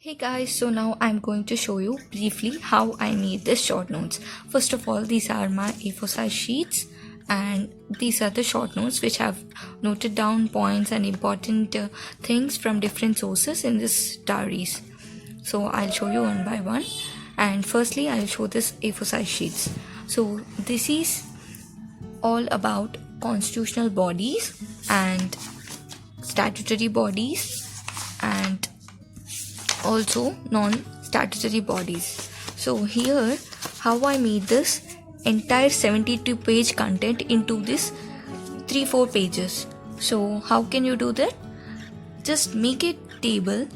Hey guys, so now I'm going to show you briefly how I made this short notes. First of all, these are my A4 size sheets and these are the short notes which have noted down points and important things from different sources in this diaries. So I'll show you one by one, and firstly I'll show this A4 size sheets. So this is all about constitutional bodies and statutory bodies and also non-statutory bodies. So here how I made this entire 72 page content into this 3-4 pages. So how can you do that? Just make a table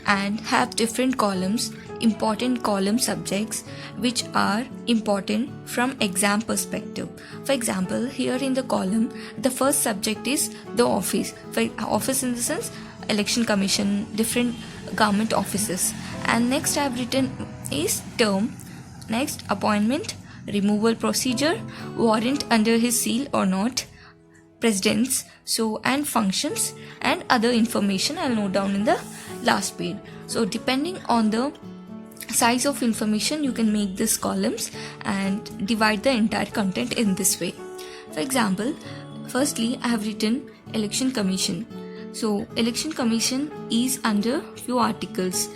and have different columns, important column subjects which are important from exam perspective. For example, here in the column the first subject is the office. For office in the sense election commission, different government offices, and next I have written is term, next appointment, removal procedure, warrant under his seal or not, presidents, so and functions and other information I'll note down in the last page. So depending on the size of information you can make these columns and divide the entire content in this way. For example, firstly I have written election commission. So election commission is under few articles,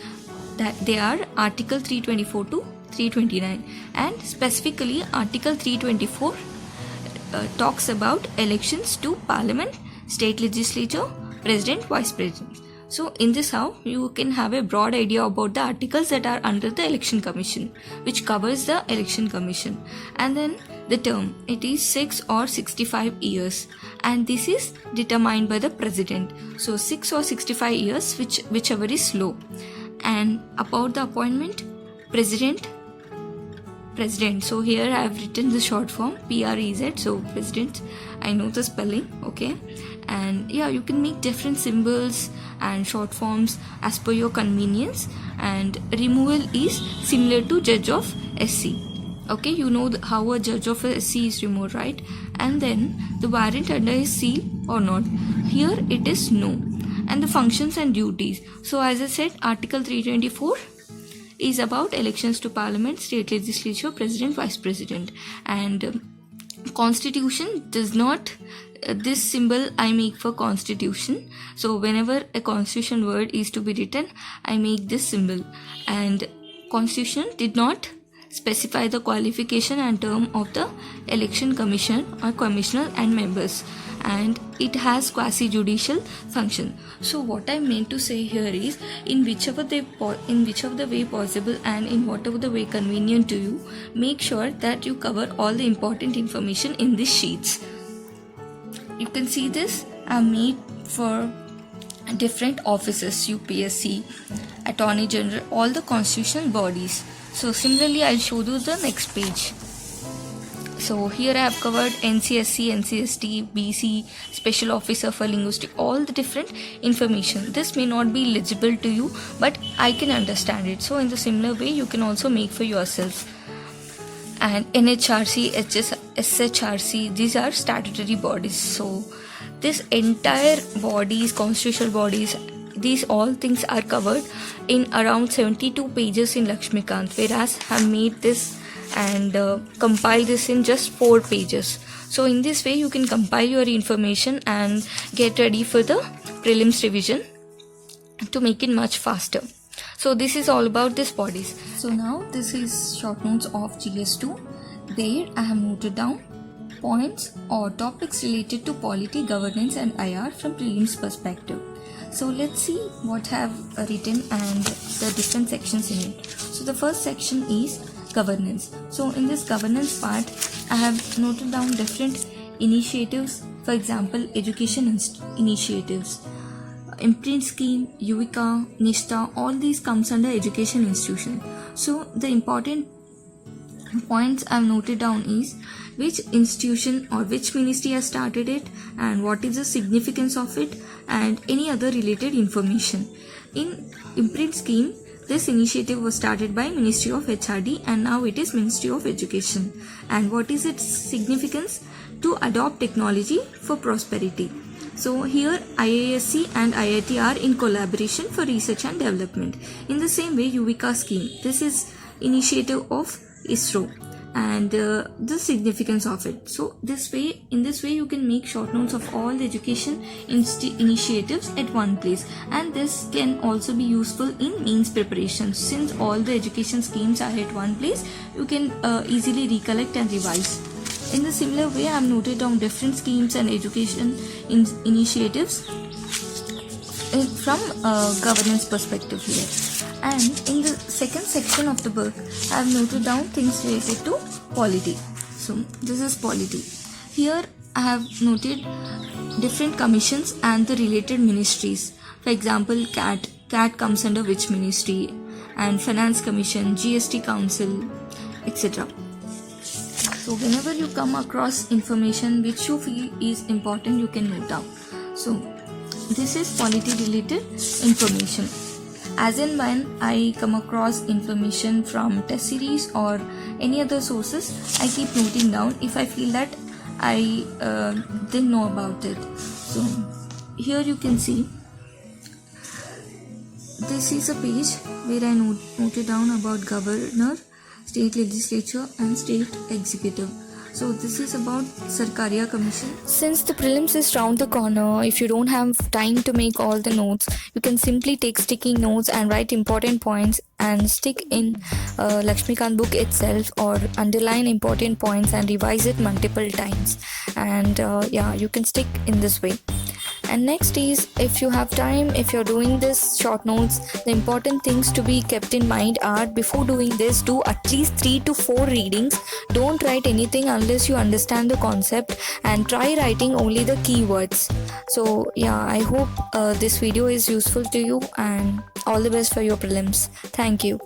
that they are article 324 to 329, and specifically article 324 talks about elections to parliament, state legislature, president, vice president. So in this how you can have a broad idea about the articles that are under the election commission, which covers the election commission. And then the term, it is 6 or 65 years, and this is determined by the president. So 6 or 65 years, whichever is low. And about the appointment, president. So here I have written the short form PREZ, so president. I know the spelling, okay. And yeah, you can make different symbols and short forms as per your convenience. And removal is similar to judge of SC. Okay, you know how a judge of a SC is removed, right? And then the warrant under his seal or not. Here it is no. And the functions and duties. So as I said, article 324 is about elections to parliament, state legislature, president, vice president. And constitution does not, this symbol I make for constitution. So whenever a constitution word is to be written, I make this symbol. And constitution did not specify the qualification and term of the election commission or commissioner and members, and it has quasi-judicial function. So what I meant to say here is, in whichever the way possible and in whatever the way convenient to you, make sure that you cover all the important information in these sheets. You can see this I made for different offices, UPSC, Attorney General, all the constitutional bodies. So similarly I'll show you the next page. So here I have covered NCSC, NCST, BC, Special Officer for Linguistics, all the different information. This may not be legible to you, but I can understand it. So in the similar way you can also make for yourself. And NHRC, SHRC, these are statutory bodies. So this entire bodies, constitutional bodies, these all things are covered in around 72 pages in Lakshmikant, whereas I have made this and compile this in just 4 pages. So in this way you can compile your information and get ready for the prelims revision to make it much faster. So this is all about these bodies. So now this is short notes of GS2. There I have noted down points or topics related to polity, governance and IR from prelims perspective. So let's see what I have written and the different sections in it. So the first section is governance. So in this governance part I have noted down different initiatives. For example, education initiatives, imprint scheme, Yuvika, Nishta, all these comes under education institution. So the important points I have noted down is which institution or which ministry has started it and what is the significance of it and any other related information. In imprint scheme, this initiative was started by Ministry of HRD and now it is Ministry of Education. And what is its significance? To adopt technology for prosperity. So here IISc and IIT are in collaboration for research and development. In the same way, Yuvika scheme, this is initiative of ISRO, and the significance of it. So in this way you can make short notes of all the education initiatives at one place, and this can also be useful in means preparation. Since all the education schemes are at one place, you can easily recollect and revise. In the similar way, I have noted down different schemes and education initiatives from governance perspective here. And in the second section of the book, I have noted down things related to polity. So this is polity. Here I have noted different commissions and the related ministries. For example, CAT comes under which ministry, and Finance Commission, GST Council, etc. So whenever you come across information which you feel is important, you can note down. So this is polity related information. As and when I come across information from test series or any other sources, I keep noting down if I feel that I didn't know about it. So here you can see this is a page where I noted down about governor, state legislature and state executive. So this is about Sarkaria Commission. Since the prelims is round the corner, if you don't have time to make all the notes, you can simply take sticky notes and write important points and stick in Lakshmikant book itself, or underline important points and revise it multiple times. And you can stick in this way. And next is, if you have time, if you're doing this short notes, the important things to be kept in mind are, before doing this, do at least 3 to 4 readings. Don't write anything unless you understand the concept, and try writing only the keywords. So I hope this video is useful to you, and all the best for your prelims. Thank you.